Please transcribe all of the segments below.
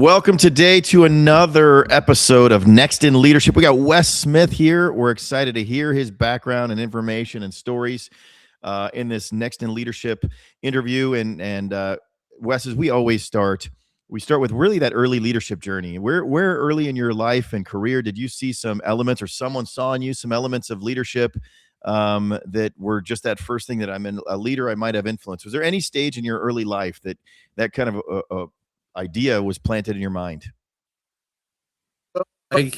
Welcome today to another episode of Next in Leadership. We got Wes Smith here. We're excited to hear his background and information and stories in this Next in Leadership interview. And Wes, as we always start, we start with really that early leadership journey. Where early in your life and career did you see some elements, or someone saw in you some elements of leadership that were just that first thing that I'm a leader, I might have influence? Was there any stage in your early life that kind of idea was planted in your mind? I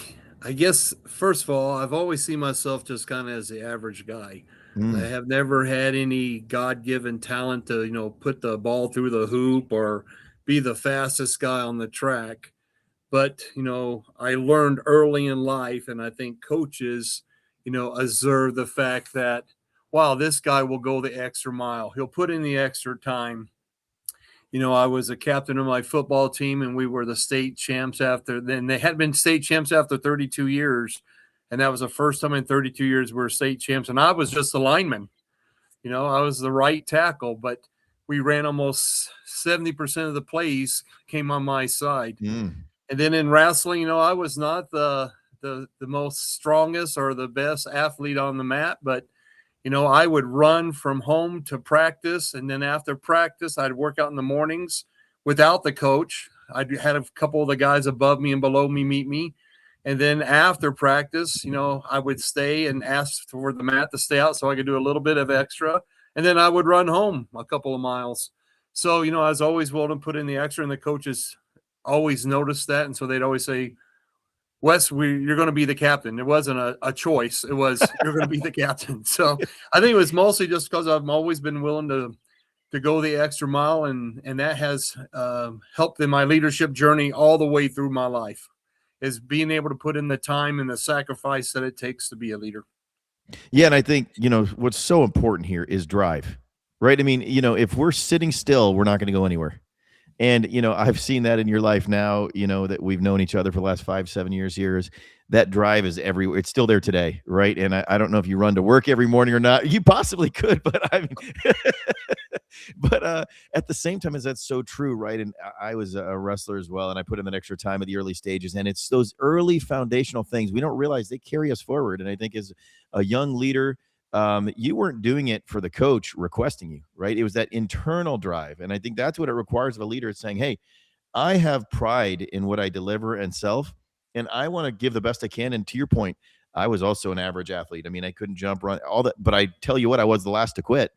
I guess first of all, I've always seen myself just kind of as the average guy. I Mm, have never had any God-given talent to, put the ball through the hoop or be the fastest guy on the track. But, I learned early in life, and I think coaches, observe the fact that, wow, this guy will go the extra mile. He'll put in the extra time. I was a captain of my football team, and we were the state champs after then. They had been state champs after 32 years. And that was the first time in 32 years we were state champs. And I was just a lineman. I was the right tackle, but we ran almost 70% of the plays came on my side. mm. And then in wrestling, I was not the most strongest or the best athlete on the mat, but I would run from home to practice, and then after practice, I'd work out in the mornings without the coach. I'd had a couple of the guys above me and below me meet me. And then after practice, I would stay and ask for the mat to stay out so I could do a little bit of extra. And then I would run home a couple of miles. So, I was always willing to put in the extra, and the coaches always noticed that. And so they'd always say, Wes, you're going to be the captain. It wasn't a choice. It was, you're going to be the captain. So I think it was mostly just because I've always been willing to go the extra mile, and that has helped in my leadership journey all the way through my life, is being able to put in the time and the sacrifice that it takes to be a leader. Yeah, and I think, what's so important here is drive, right? I mean, if we're sitting still, we're not going to go anywhere. And, I've seen that in your life now, that we've known each other for the last 5, 7 years. That drive is everywhere. It's still there today, right? And I don't know if you run to work every morning or not. You possibly could, but I mean, but at the same time, as that's so true, right? And I was a wrestler as well, and I put in that extra time at the early stages. And it's those early foundational things we don't realize they carry us forward. And I think as a young leader, you weren't doing it for the coach requesting you, right? It was that internal drive. And I think that's what it requires of a leader. It's saying, hey, I have pride in what I deliver and self, and I want to give the best I can. And to your point, I was also an average athlete. I mean, I couldn't jump, run, all that, but I tell you what, I was the last to quit.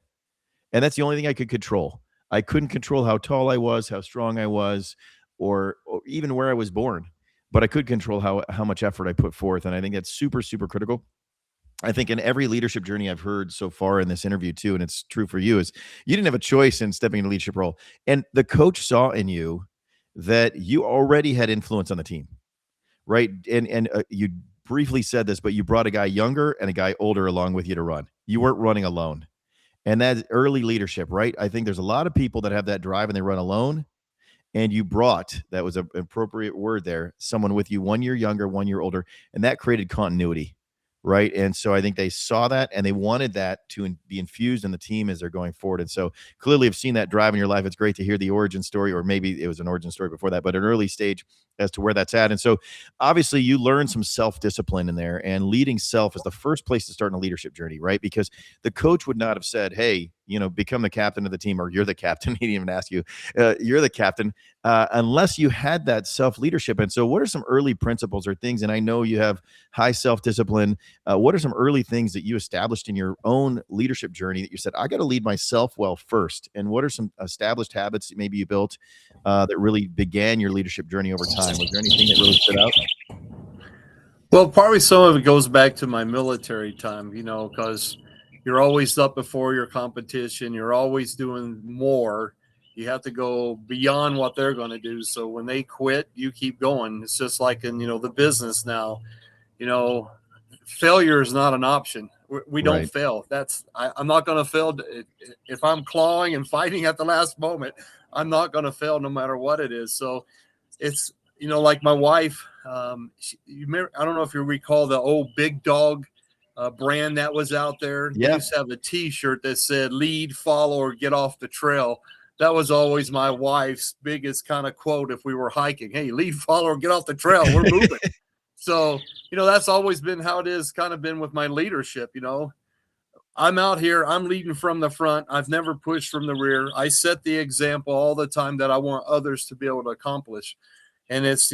And that's the only thing I could control. I couldn't control how tall I was, how strong I was, or even where I was born. But I could control how much effort I put forth. And I think that's super, super critical. I think in every leadership journey I've heard so far in this interview too, and it's true for you, is you didn't have a choice in stepping into a leadership role. And the coach saw in you that you already had influence on the team, right? And you briefly said this, but you brought a guy younger and a guy older along with you to run. You weren't running alone. And that's early leadership, right? I think there's a lot of people that have that drive and they run alone. And you brought, that was an appropriate word there, someone with you 1 year younger, 1 year older, and that created continuity, right? And so I think they saw that and they wanted that to be infused in the team as they're going forward. And so clearly I've seen that drive in your life. It's great to hear the origin story, or maybe it was an origin story before that, but an early stage as to where that's at. And so obviously you learn some self-discipline in there, and leading self is the first place to start in a leadership journey, right? Because the coach would not have said, hey, become the captain of the team, or you're the captain. He didn't even ask you, you're the captain, unless you had that self-leadership. And so what are some early principles or things? And I know you have high self-discipline. What are some early things that you established in your own leadership journey that you said, I got to lead myself well first? And what are some established habits that maybe you built that really began your leadership journey over time? Was there anything that really stood out? Well, probably some of it goes back to my military time, because you're always up before your competition. You're always doing more. You have to go beyond what they're going to do. So when they quit, you keep going. It's just like in, the business now, you know, failure is not an option. We don't Right. fail. I'm not going to fail. If I'm clawing and fighting at the last moment, I'm not going to fail no matter what it is. So it's, like my wife, I don't know if you recall the old Big Dog brand that was out there. They Yeah. used to have a T-shirt that said "Lead, follow, or get off the trail." that was always my wife's biggest kind of quote if we were hiking. Hey, lead follower, get off the trail. We're moving. So, that's always been how it is kind of been with my leadership. I'm out here, I'm leading from the front. I've never pushed from the rear. I set the example all the time that I want others to be able to accomplish. And it's,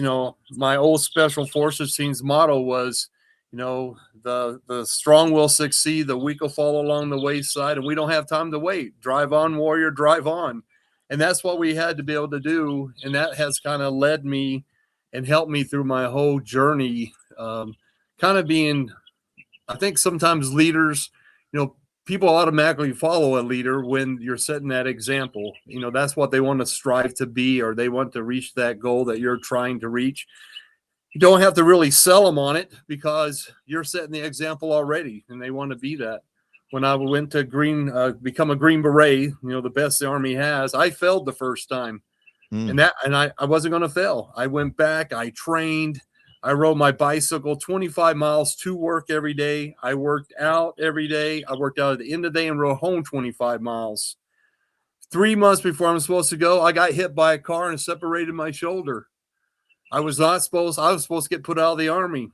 my old special forces team's motto was, the strong will succeed, the weak will fall along the wayside, and we don't have time to wait. Drive on, warrior, drive on. And that's what we had to be able to do. And that has kind of led me and helped me through my whole journey. Kind of being, I think sometimes leaders, people automatically follow a leader when you're setting that example. That's what they want to strive to be, or they want to reach that goal that you're trying to reach. You don't have to really sell them on it because you're setting the example already, and they want to be that. When I went to become a Green Beret, the best the Army has, I failed the first time. And I wasn't going to fail. I went back, I trained, I rode my bicycle 25 miles to work every day. I worked out every day. I worked out at the end of the day and rode home 25 miles. 3 months before I'm supposed to go, I got hit by a car and separated my shoulder. I was supposed to get put out of the Army.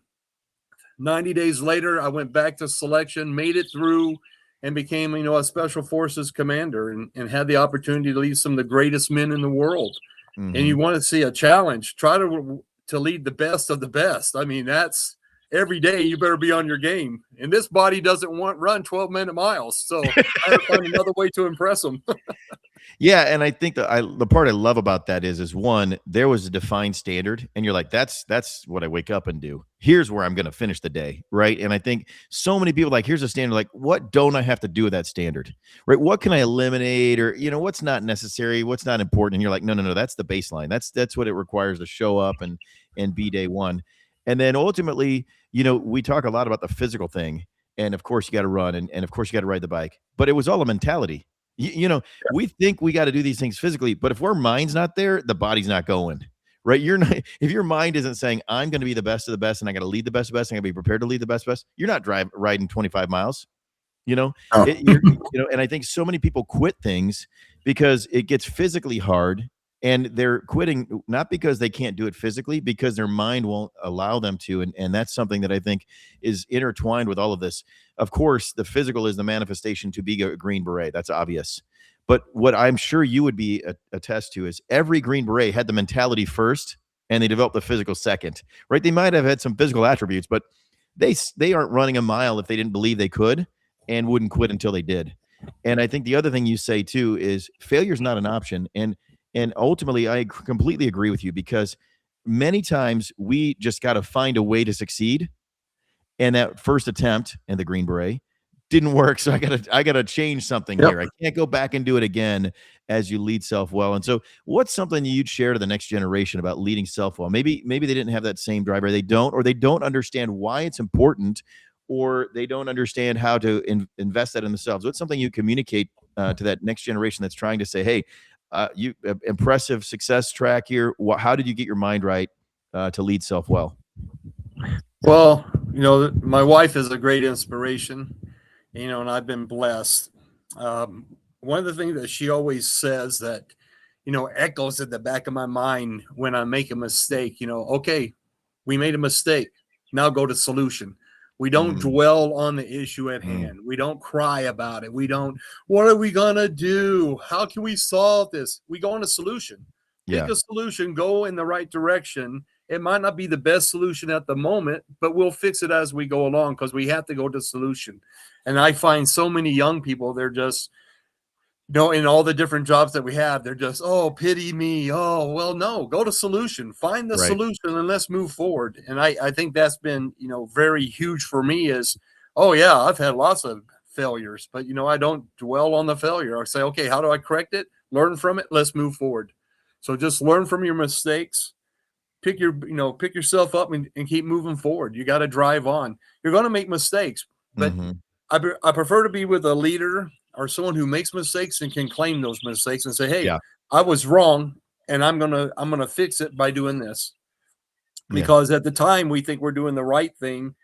90 days later, I went back to selection, made it through, and became, a special forces commander and had the opportunity to lead some of the greatest men in the world. And you want to see a challenge, try to lead the best of the best. I mean, that's every day you better be on your game. And this body doesn't run 12-minute miles. So I had to find another way to impress them. Yeah, and I think the part I love about that is one, there was a defined standard, and you're like, that's what I wake up and do. Here's where I'm going to finish the day, right? And I think so many people here's a standard, like, what don't I have to do with that standard, right? What can I eliminate, or what's not necessary, what's not important? And you're like, no, that's the baseline. That's what it requires to show up and be day one. And then ultimately, we talk a lot about the physical thing, and of course you got to run, and of course you got to ride the bike, but it was all a mentality. We think we got to do these things physically, but if our mind's not there, the body's not going, right? If your mind isn't saying, I'm going to be the best of the best, and I got to lead the best of the best, and I got to be prepared to lead the best of the best, you're not riding 25 miles, and I think so many people quit things because it gets physically hard, and they're quitting not because they can't do it physically, because their mind won't allow them to. And that's something that I think is intertwined with all of this. Of course, the physical is the manifestation to be a Green Beret. That's obvious. But what I'm sure you would be attest to is every Green Beret had the mentality first, and they developed the physical second, right? They might have had some physical attributes, but they aren't running a mile if they didn't believe they could, and wouldn't quit until they did. And I think the other thing you say too is failure is not an option. And ultimately, I completely agree with you, because many times we just got to find a way to succeed. And that first attempt in the Green Beret didn't work. So I gotta change something here. I can't go back and do it again as you lead self well. And so what's something you'd share to the next generation about leading self well? Maybe they didn't have that same driver. They don't understand why it's important, or they don't understand how to invest that in themselves. What's something you communicate to that next generation that's trying to say, hey, you impressive success track here. How did you get your mind right to lead self well? Well, my wife is a great inspiration, and I've been blessed. One of the things that she always says that, echoes at the back of my mind when I make a mistake, okay, we made a mistake. Now go to solution. We don't dwell on the issue at hand. We don't cry about it. We don't, what are we going to do? How can we solve this? We go on a solution. Pick a solution, go in the right direction. It might not be the best solution at the moment, but we'll fix it as we go along, because we have to go to solution. And I find so many young people, they're just, in all the different jobs that we have, they're just, oh, pity me. Oh, well, no, go to solution, find the solution, and let's move forward. And I think that's been, very huge for me is, oh yeah, I've had lots of failures, but I don't dwell on the failure. I say, okay, how do I correct it? Learn from it. Let's move forward. So just learn from your mistakes, pick yourself up and keep moving forward. You got to drive on. You're going to make mistakes, but I prefer to be with a leader or someone who makes mistakes and can claim those mistakes and say, hey, I was wrong, and I'm going to fix it by doing this. Because at the time we think we're doing the right thing.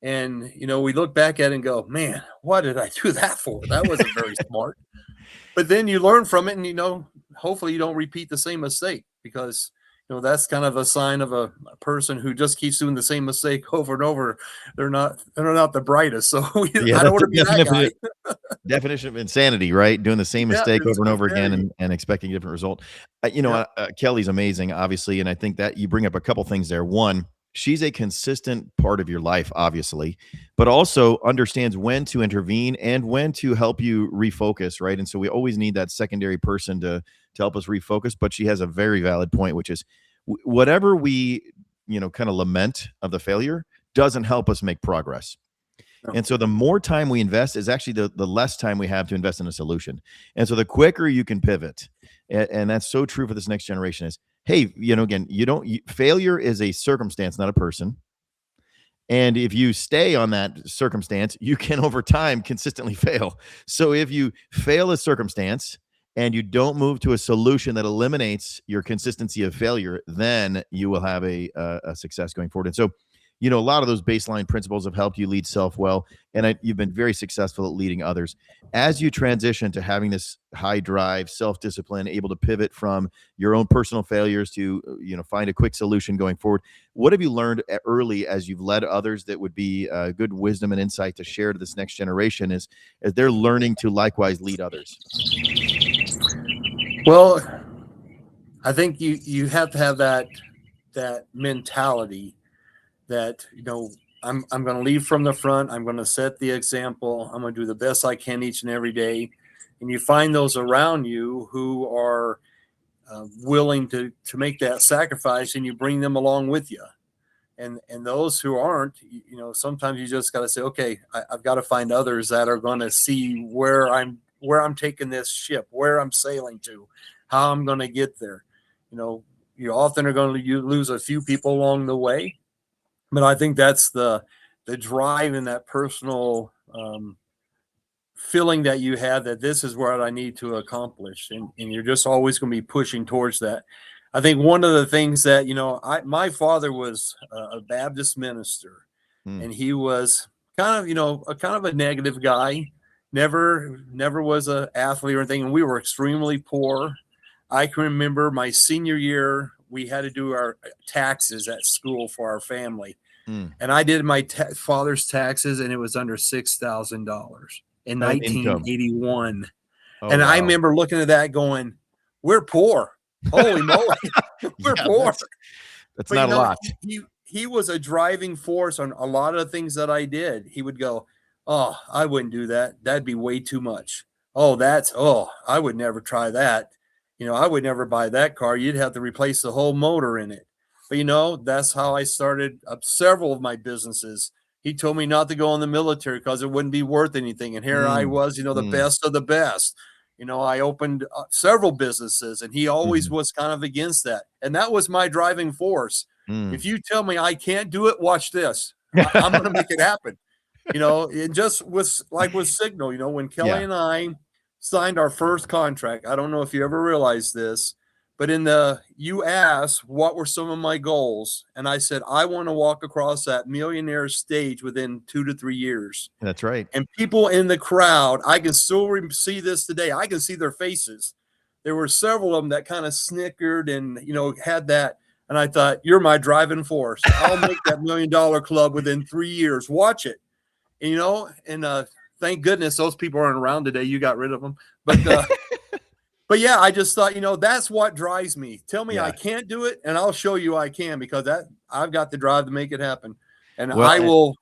And, we look back at it and go, man, why did I do that for? That wasn't very smart. But then you learn from it, and hopefully you don't repeat the same mistake, because that's kind of a sign of a person who just keeps doing the same mistake over and over. They're not the brightest. So Yeah, I don't that's want the to be that guy. definition of insanity, right? Doing the same Yeah, mistake it's over and over again insanity. and expecting a different result. Yeah. Kelly's amazing, obviously, and I think that you bring up a couple things there. One, she's a consistent part of your life, obviously, but also understands when to intervene and when to help you refocus, right? And so we always need that secondary person to help us refocus. But she has a very valid point, which is whatever we kind of lament of the failure doesn't help us make progress. No. And so the more time we invest is actually the less time we have to invest in a solution. And so the quicker you can pivot, and that's so true for this next generation is, hey, again, failure is a circumstance, not a person. And if you stay on that circumstance, you can over time consistently fail. So if you fail a circumstance and you don't move to a solution that eliminates your consistency of failure, then you will have a success going forward. And so a lot of those baseline principles have helped you lead self well, and you've been very successful at leading others. As you transition to having this high drive, self-discipline, able to pivot from your own personal failures to find a quick solution going forward, what have you learned early as you've led others that would be good wisdom and insight to share to this next generation as they're learning to likewise lead others? Well, I think you have to have that mentality that I'm going to lead from the front. I'm going to set the example. I'm going to do the best I can each and every day. And you find those around you who are willing to make that sacrifice, and you bring them along with you. And those who aren't, sometimes you just got to say, okay, I've got to find others that are going to see where I'm taking this ship, where I'm sailing to, how I'm going to get there. You often are going to lose a few people along the way. But I think that's the drive and that personal feeling that you have, that this is what I need to accomplish. And you're just always going to be pushing towards that. I think one of the things that, my father was a Baptist minister, and he was kind of a negative guy, never was an athlete or anything. And we were extremely poor. I can remember my senior year, we had to do our taxes at school for our family. And I did my father's taxes, and it was under $6,000 in 1981. Oh, and wow. I remember looking at that going, we're poor. Holy moly. We're poor. That's not a lot. He was a driving force on a lot of the things that I did. He would go, oh, I wouldn't do that. That'd be way too much. I would never try that. I would never buy that car. You'd have to replace the whole motor in it. But that's how I started several of my businesses. He told me not to go in the military because it wouldn't be worth anything. And here I was, the best of the best. I opened several businesses, and he always was kind of against that. And that was my driving force. If you tell me I can't do it, watch this. I'm going to make it happen. It just was like with Signal, when Kelly and I signed our first contract. I don't know if you ever realized this, but you asked what were some of my goals, and I said I want to walk across that millionaire stage within 2 to 3 years. That's right. And people in the crowd, I can still see this today. I can see their faces. There were several of them that kind of snickered and had that. And I thought, you're my driving force. I'll make that $1 million club within 3 years. Watch it. And thank goodness those people aren't around today. You got rid of them. But yeah, I just thought, that's what drives me. Tell me I can't do it, and I'll show you I can, because I've got the drive to make it happen. And I will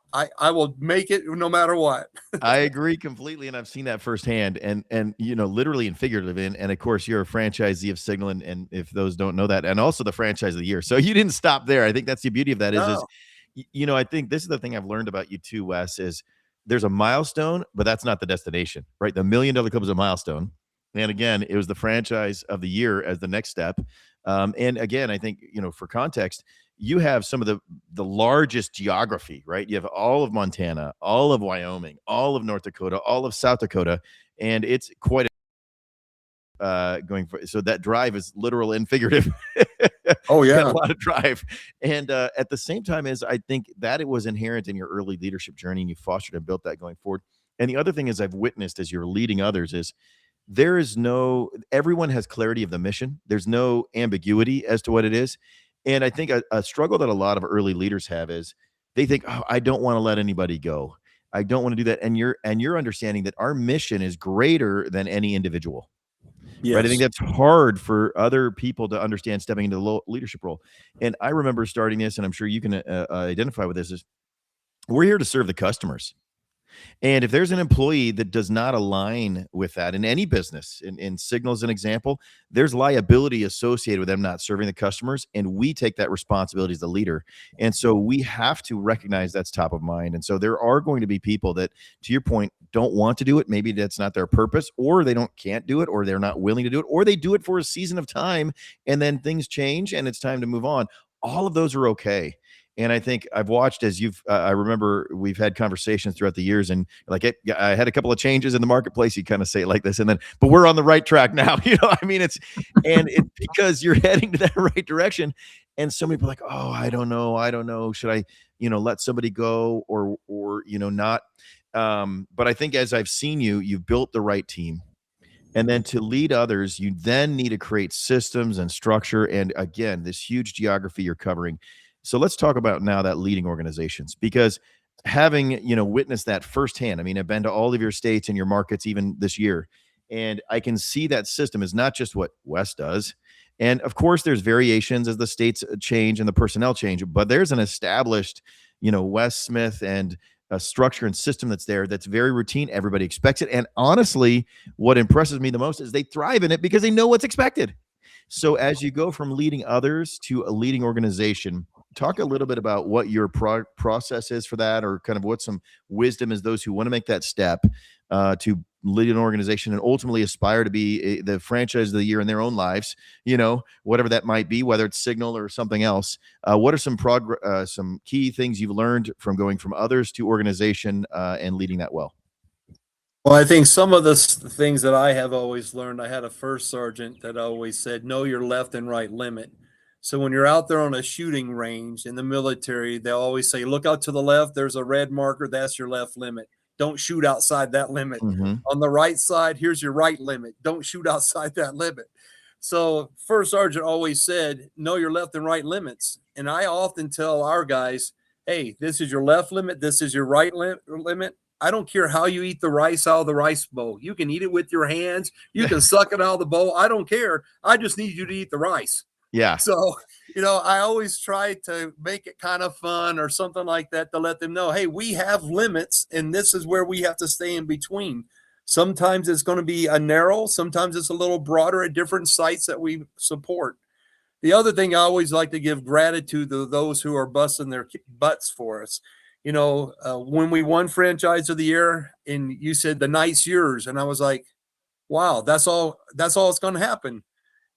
make it no matter what. I agree completely, and I've seen that firsthand, and literally and figuratively. And of course, you're a franchisee of Signal, and if those don't know that, and also the franchise of the year. So you didn't stop there. I think that's the beauty of that. No. I think this is the thing I've learned about you too, Wes, is there's a milestone, but that's not the destination, right? The $1 million club is a milestone. And again, it was the franchise of the year as the next step. And again, I think, for context, you have some of the largest geography, right? You have all of Montana, all of Wyoming, all of North Dakota, all of South Dakota, and it's quite so that drive is literal and figurative. Oh yeah. A lot of drive. And at the same time, I think that it was inherent in your early leadership journey, and you fostered and built that going forward. And the other thing is I've witnessed as you're leading others is there is no everyone has clarity of the mission. There's no ambiguity as to what it is. And I think a struggle that a lot of early leaders have is they think, "Oh, I don't want to let anybody go. I don't want to do that." And you're understanding that our mission is greater than any individual. Right? I think Yes. that's hard for other people to understand stepping into the leadership role. And I remember starting this, and I'm sure you can identify with this, is we're here to serve the customers. And if there's an employee that does not align with that in any business, in Signal as an example, there's liability associated with them not serving the customers. And we take that responsibility as the leader. And so we have to recognize that's top of mind. And so there are going to be people that, to your point, don't want to do it. Maybe that's not their purpose, or they can't do it, or they're not willing to do it, or they do it for a season of time and then things change and it's time to move on. All of those are okay. And I think I've watched as I remember we've had conversations throughout the years, and like I had a couple of changes in the marketplace. You kind of say it like this, and then, but we're on the right track now. I mean, it's because you're heading to that right direction. And so many people are like, oh, I don't know. Should I, let somebody go or, not? But I think as I've seen you've built the right team. And then to lead others, you then need to create systems and structure. And again, this huge geography you're covering. So let's talk about now that leading organizations, because having, witnessed that firsthand, I mean, I've been to all of your states and your markets even this year, and I can see that system is not just what Wes does. And of course, there's variations as the states change and the personnel change, but there's an established, Wes Smith and a structure and system that's there that's very routine. Everybody expects it. And honestly, what impresses me the most is they thrive in it because they know what's expected. So as you go from leading others to a leading organization, talk a little bit about what your process is for that, or kind of what some wisdom is those who want to make that step to lead an organization and ultimately aspire to be the franchise of the year in their own lives, whatever that might be, whether it's Signal or something else. What are some key things you've learned from going from others to organization and leading that well? Well, I think some of the things that I have always learned, I had a first sergeant that always said, know your left and right limit. So when you're out there on a shooting range in the military, they always say, look out to the left, there's a red marker, that's your left limit. Don't shoot outside that limit. Mm-hmm. On the right side, here's your right limit. Don't shoot outside that limit. So first sergeant always said, know your left and right limits. And I often tell our guys, hey, this is your left limit, this is your right limit. I don't care how you eat the rice out of the rice bowl. You can eat it with your hands. You can suck it out of the bowl. I don't care. I just need you to eat the rice. Yeah. So, I always try to make it kind of fun or something like that to let them know, hey, we have limits and this is where we have to stay in between. Sometimes it's going to be a narrow, sometimes it's a little broader at different sites that we support. The other thing I always like to give gratitude to those who are busting their butts for us. When we won franchise of the year and you said the night's yours, and I was like, wow, that's all it's going to happen.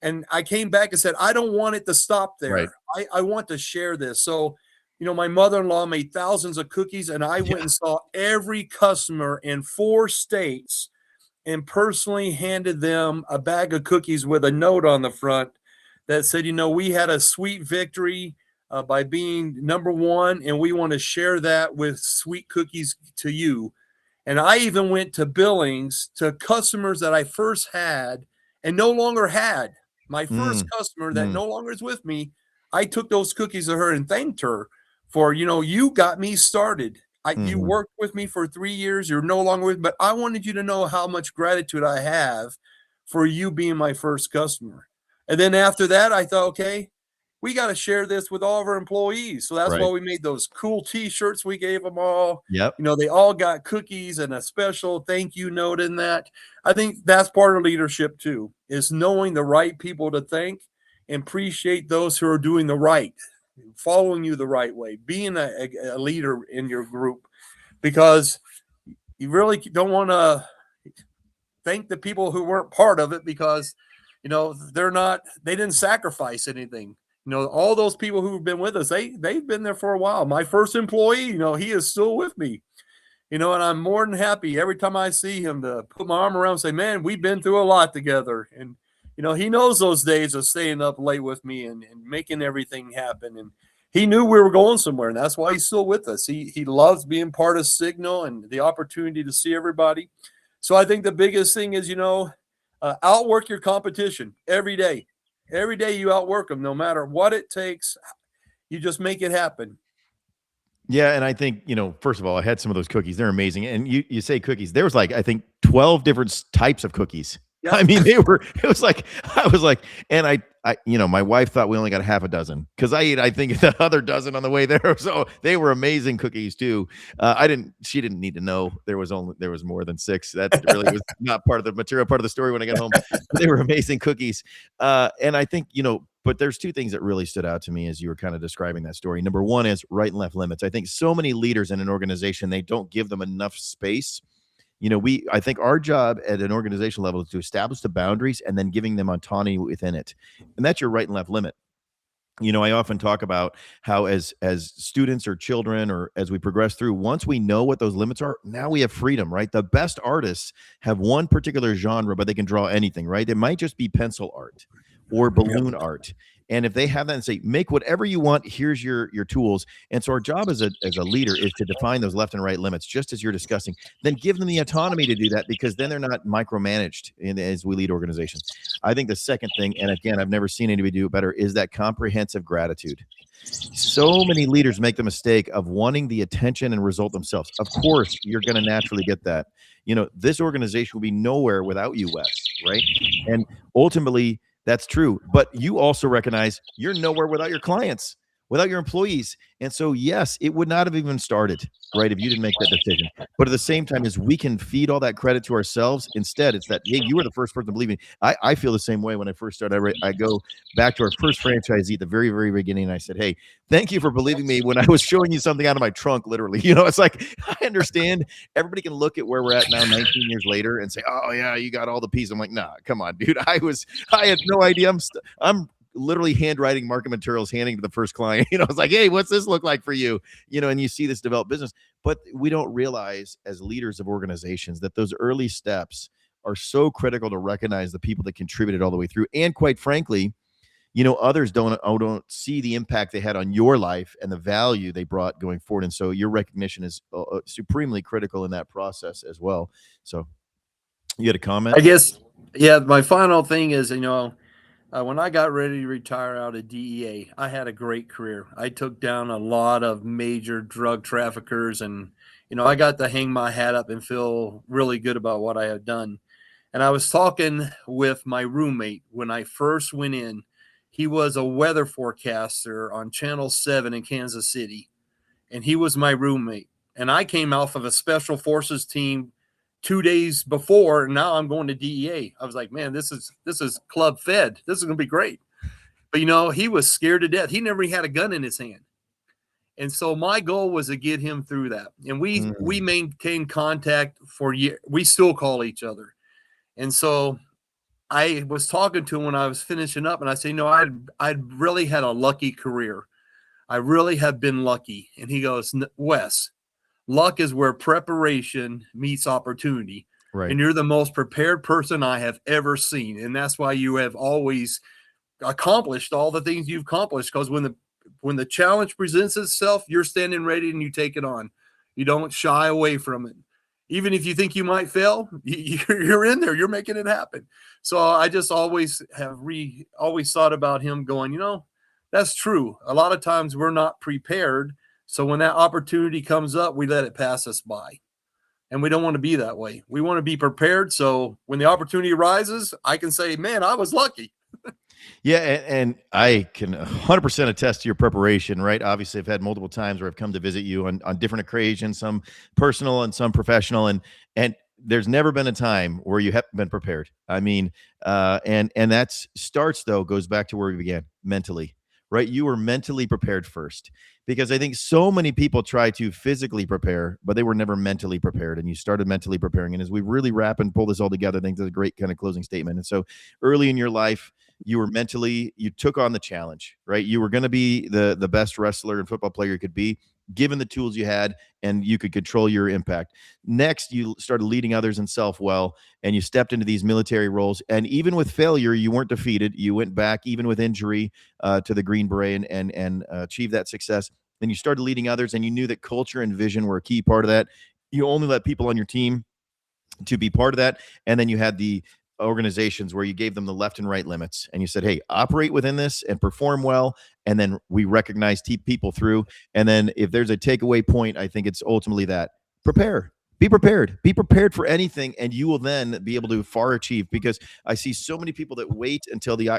And I came back and said, I don't want it to stop there. Right. I want to share this. So, my mother-in-law made thousands of cookies, and I went and saw every customer in 4 states and personally handed them a bag of cookies with a note on the front that said, we had a sweet victory by being number 1, and we want to share that with sweet cookies to you. And I even went to Billings to customers that I first had and no longer had. My first customer that no longer is with me, I took those cookies to her and thanked her for, you got me started. You worked with me for 3 years. You're no longer with me, but I wanted you to know how much gratitude I have for you being my first customer. And then after that, I thought, okay, we got to share this with all of our employees. So that's why we made those cool T-shirts. We gave them all. Yep. They all got cookies and a special thank you note in that. I think that's part of leadership too, is knowing the right people to thank and appreciate those who are doing the right, following you the right way, being a leader in your group, because you really don't want to thank the people who weren't part of it because, they didn't sacrifice anything. All those people who've been with us, they've been there for a while. My first employee, he is still with me, and I'm more than happy every time I see him to put my arm around and say, man, we've been through a lot together. And, he knows those days of staying up late with me and making everything happen. And he knew we were going somewhere, and that's why he's still with us. He loves being part of Signal and the opportunity to see everybody. So I think the biggest thing is, Outwork your competition every day. Every day you outwork them, no matter what it takes. You just make it happen. Yeah, and I think, first of all, I had some of those cookies. They're amazing. And you say cookies. There was like, I think 12 different types of cookies. I Yep. mean, it was like, I was like, and my wife thought we only got half a dozen because I ate, I think, the other dozen on the way there. So they were amazing cookies too. She didn't need to know there was more than six. That really was not part of the material, part of the story when I got home. They were amazing cookies. And I think, but there's two things that really stood out to me as you were kind of describing that story. Number one is right and left limits. I think so many leaders in an organization, they don't give them enough space. I think our job at an organization level is to establish the boundaries and then giving them autonomy within it. And that's your right and left limit. I often talk about how as students or children or as we progress through, once we know what those limits are, now we have freedom, right? The best artists have one particular genre, but they can draw anything, right? It might just be pencil art or balloon art. And if they have that and say, make whatever you want, here's your tools. And so our job as a leader is to define those left and right limits, just as you're discussing, then give them the autonomy to do that, because then they're not micromanaged as we lead organizations. I think the second thing, and again, I've never seen anybody do it better, is that comprehensive gratitude. So many leaders make the mistake of wanting the attention and result themselves. Of course, you're going to naturally get that. This organization will be nowhere without you, Wes, right? And ultimately, that's true. But you also recognize you're nowhere without your clients, without your employees. And so, yes, it would not have even started, right, if you didn't make that decision. But at the same time, as we can feed all that credit to ourselves, instead, it's that, hey, you were the first person to believe me. I feel the same way when I first started. I go back to our first franchisee at the very, very beginning, and I said, hey, thank you for believing me when I was showing you something out of my trunk, literally. It's like, I understand everybody can look at where we're at now 19 years later and say, oh, yeah, you got all the pieces. I'm like, nah, come on, dude. I had no idea. I'm literally handwriting market materials, handing to the first client. It's like, hey, what's this look like for you? And you see this develop business. But we don't realize as leaders of organizations that those early steps are so critical to recognize the people that contributed all the way through. And quite frankly, others don't see the impact they had on your life and the value they brought going forward. And so your recognition is supremely critical in that process as well. So you had a comment? I guess, yeah, my final thing is, when I got ready to retire out of DEA, I had a great career. I took down a lot of major drug traffickers, and, I got to hang my hat up and feel really good about what I had done. And I was talking with my roommate when I first went in. He was a weather forecaster on Channel 7 in Kansas City, and he was my roommate. And I came off of a special forces team 2 days before, and now I'm going to DEA. I was like, man, this is club fed. This is going to be great. But, he was scared to death. He never had a gun in his hand. And so my goal was to get him through that. And we maintained contact for years. We still call each other. And so I was talking to him when I was finishing up, and I say, I'd really had a lucky career. I really have been lucky. And he goes, Wes, luck is where preparation meets opportunity. Right. And you're the most prepared person I have ever seen. And that's why you have always accomplished all the things you've accomplished, because when the challenge presents itself, you're standing ready and you take it on. You don't shy away from it. Even if you think you might fail, you're in there, you're making it happen. So I just always thought about him going, that's true. A lot of times we're not prepared. So when that opportunity comes up, we let it pass us by. And we don't want to be that way. We want to be prepared. So when the opportunity arises, I can say, man, I was lucky. Yeah, and I can 100% attest to your preparation, right? Obviously, I've had multiple times where I've come to visit you on different occasions, some personal and some professional, and there's never been a time where you haven't been prepared. I mean, and that goes back to where we began, mentally, right? You were mentally prepared first, because I think so many people try to physically prepare, but they were never mentally prepared, and you started mentally preparing. And as we really wrap and pull this all together, I think that's a great kind of closing statement. And so early in your life, you took on the challenge, right? You were going to be the best wrestler and football player you could be, given the tools you had, and you could control your impact. Next, you started leading others in self well, and you stepped into these military roles. And even with failure, you weren't defeated. You went back, even with injury, to the Green Beret and achieved that success. Then you started leading others, and you knew that culture and vision were a key part of that. You only let people on your team to be part of that. And then you had the organizations where you gave them the left and right limits and you said, hey, operate within this and perform well. And then we recognize people through. And then if there's a takeaway point, I think it's ultimately that prepare. Be prepared for anything, and you will then be able to far achieve. Because I see so many people that wait until the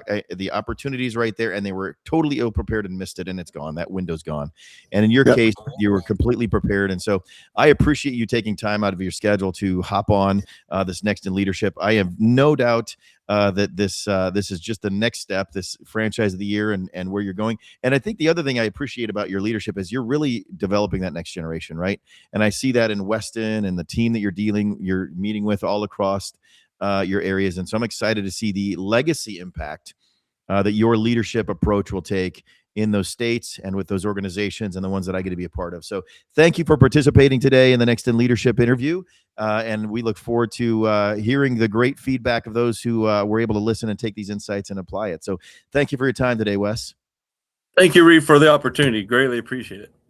opportunity is right there, and they were totally ill prepared and missed it, and it's gone. That window's gone. And in your case, you were completely prepared. And so I appreciate you taking time out of your schedule to hop on this Next in Leadership. I have no doubt that this is just the next step, this franchise of the year, and where you're going. And I think the other thing I appreciate about your leadership is you're really developing that next generation, right? And I see that in Weston and the team that you're meeting with all across your areas. And so I'm excited to see the legacy impact that your leadership approach will take in those states and with those organizations and the ones that I get to be a part of. So thank you for participating today in the Next in Leadership interview. And we look forward to hearing the great feedback of those who were able to listen and take these insights and apply it. So thank you for your time today, Wes. Thank you, Reed, for the opportunity. Greatly appreciate it.